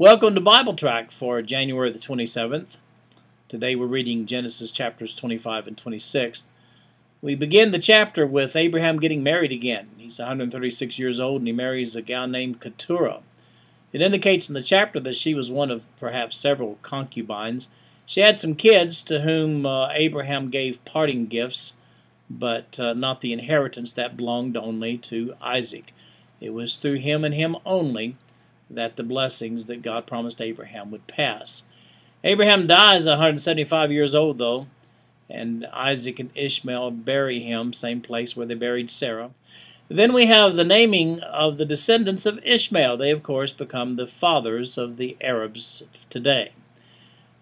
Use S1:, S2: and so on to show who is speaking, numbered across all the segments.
S1: Welcome to BibleTrack for January the 27th. Today we're reading Genesis chapters 25 and 26. We begin the chapter with Abraham getting married again. He's 136 years old and he marries a gal named Keturah. It indicates in the chapter that she was one of perhaps several concubines. She had some kids to whom Abraham gave parting gifts, but not the inheritance that belonged only to Isaac. It was through him and him only that the blessings that God promised Abraham would pass. Abraham dies at 175 years old, though, and Isaac and Ishmael bury him, same place where they buried Sarah. Then we have the naming of the descendants of Ishmael. They, of course, become the fathers of the Arabs today.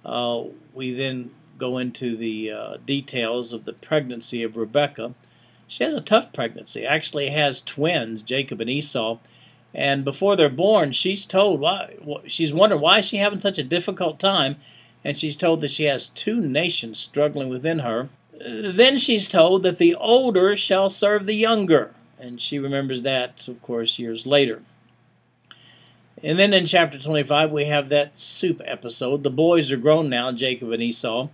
S1: We then go into the details of the pregnancy of Rebekah. She has a tough pregnancy. Actually has twins, Jacob and Esau. And before they're born, she's told she's wondering why is she having such a difficult time, and she's told that she has two nations struggling within her. Then she's told that the older shall serve the younger, and she remembers that, of course, years later. And then in chapter 25, we have that soup episode. The boys are grown now, Jacob and Esau.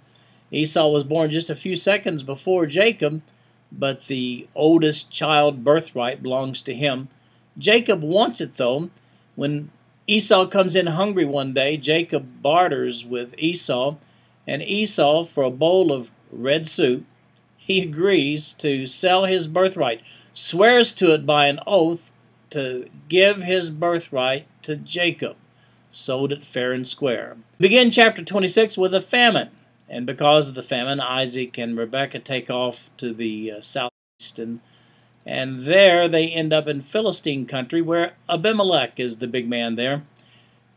S1: Esau was born just a few seconds before Jacob, but the oldest child birthright belongs to him. Jacob wants it, though. When Esau comes in hungry one day, Jacob barters with Esau, and Esau, for a bowl of red soup, he agrees to sell his birthright, swears to it by an oath to give his birthright to Jacob, sold it fair and square. Begin chapter 26 with a famine, and because of the famine, Isaac and Rebekah take off to the southeast, and there they end up in Philistine country where Abimelech is the big man there.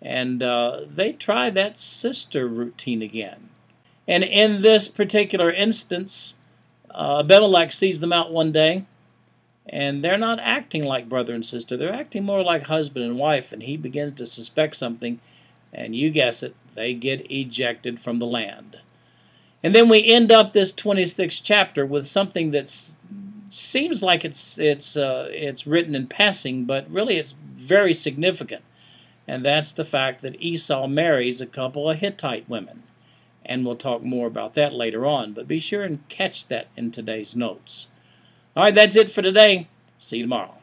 S1: And they try that sister routine again. And in this particular instance, Abimelech sees them out one day, and they're not acting like brother and sister. They're acting more like husband and wife, and he begins to suspect something, and you guess it, they get ejected from the land. And then we end up this 26th chapter with something that's seems like it's written in passing, but really it's very significant. And that's the fact that Esau marries a couple of Hittite women. And we'll talk more about that later on, but be sure and catch that in today's notes. All right, that's it for today. See you tomorrow.